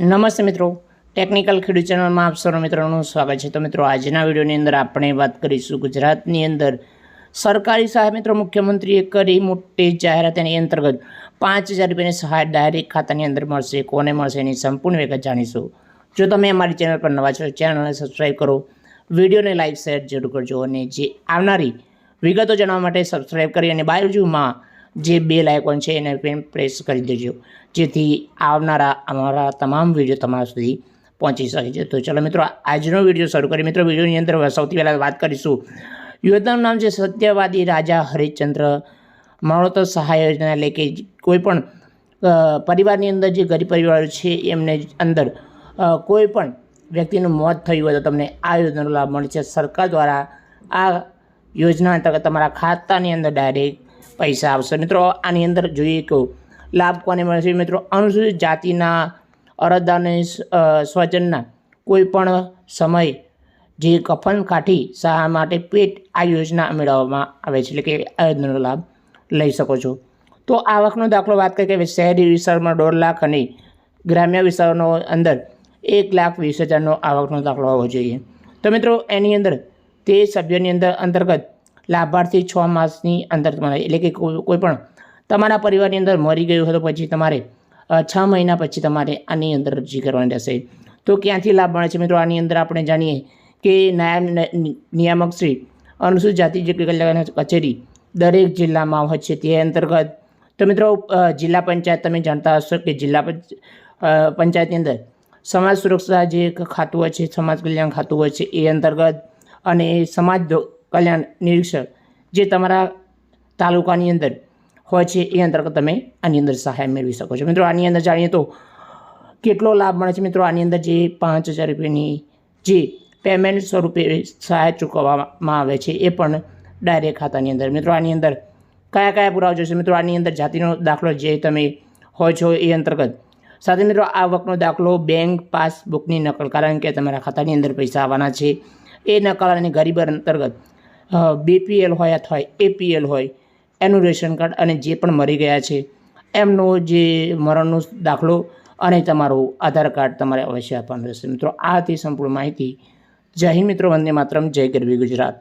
નમસ્તે મિત્રો, ટેકનિકલ ખેડૂત ચેનલમાં આપ સૌ મિત્રોનું સ્વાગત છે। તો મિત્રો આજના વિડીયોની અંદર આપણે વાત કરીશું ગુજરાતની અંદર સરકારી સહાય। મિત્રો મુખ્યમંત્રીએ કરી મોટી જાહેરાત, એની અંતર્ગત 5000 રૂપિયાની સહાય ડાયરેક્ટ ખાતાની અંદર મળશે। કોને મળશે એની સંપૂર્ણ વિગત જાણીશું। જો તમે અમારી ચેનલ પર નવા છો, ચેનલને સબસ્ક્રાઈબ કરો, વિડીયોને લાઇક શેર જરૂર કરજો અને જે આવનારી વિગતો જાણવા માટે સબસ્ક્રાઈબ કરી અને બાજુમાં જે બેલ આઇકોન છે એને પ્રેસ કરી દેજો, જેથી આવનારા અમારા તમામ વિડીયો તમારા સુધી પહોંચી શકે છે। તો ચલો મિત્રો આજનો વિડીયો શરૂ કરીએ। મિત્રો વિડીયોની અંદર સૌથી પહેલાં વાત કરીશું યોજનાનું નામ છે સત્યવાદી રાજા હરિશ્ચંદ્ર મરણોત્તર સહાય યોજના। એટલે કે કોઈપણ પરિવારની અંદર જે ગરીબ પરિવારો છે એમને અંદર કોઈપણ વ્યક્તિનું મોત થયું હોય તો તમને આ યોજનાનો લાભ મળે છે। સરકાર દ્વારા આ યોજના અંતર્ગત તમારા ખાતાની અંદર ડાયરેક્ટ પૈસા આવશે। મિત્રો આની અંદર જોઈએ કે લાભ કોને મળે છે। મિત્રો અનુસૂચિત જાતિના અરજદારને સ્વજનના કોઈ પણ સમય જે કફન કાઠી સહાય માટે પેટ આ યોજના મેળવવામાં આવે છે, એટલે કે આ યોજનાનો લાભ લઈ શકો છો। તો આવકનો દાખલો વાત કરીએ કે શહેરી વિસ્તારમાં 1.5 લાખ અને ગ્રામ્ય વિસ્તારોનો અંદર 1,20,000નો આવકનો દાખલો હોવો જોઈએ। તો મિત્રો એની અંદર તે સભ્યની અંદર અંતર્ગત લાભાર્થી 6 માસની અંદર તમારે, એટલે કે કોઈ પણ તમારા પરિવારની અંદર મરી ગયું હોય તો પછી તમારે 6 મહિના પછી તમારે આની અંદર અરજી કરવાની રહેશે। તો ક્યાંથી લાભ મળે છે મિત્રો? આની અંદર આપણે જાણીએ કે નાયબ નિયામક શ્રી અનુસૂચિત જાતિ કલ્યાણ કચેરી દરેક જિલ્લામાં હોય છે તે અંતર્ગત। તો મિત્રો જિલ્લા પંચાયત તમે જાણતા હશો કે જિલ્લા પંચાયતની અંદર સમાજ સુરક્ષા જે ખાતું હોય છે, સમાજ કલ્યાણ ખાતું હોય છે એ અંતર્ગત, અને સમાજ કલ્યાણ નિરીક્ષક જે તમારા તાલુકાની અંદર હોય છે એ અંતર્ગત તમે આની અંદર સહાય મેળવી શકો છો। મિત્રો આની અંદર જાણીએ તો કેટલો લાભ મળે છે। મિત્રો આની અંદર જે 5000 રૂપિયાની જે પેમેન્ટ સ્વરૂપે સહાય ચૂકવવામાં આવે છે એ પણ ડાયરેક્ટ ખાતાની અંદર। મિત્રો આની અંદર કયા કયા પુરાવા જોઈશે? મિત્રો આની અંદર જાતિનો દાખલો જે તમે હોય છો એ અંતર્ગત, સાથે મિત્રો આવકનો દાખલો, બેંક પાસબુકની નકલ, કારણ કે તમારા ખાતાની અંદર પૈસા આવવાના છે એ નકલ, અને ગરીબ અંતર્ગત BPL હોય અથવા APL હોય એનું રેશન કાર્ડ, અને જે પણ મરી ગયા છે એમનો જે મરણનો દાખલો અને તમારું આધાર કાર્ડ તમારે અવશ્ય આપવાનું રહેશે। મિત્રો આ હતી સંપૂર્ણ માહિતી। જય હિન્દ મિત્રો, વંદે માતરમ, જય ગરવી ગુજરાત।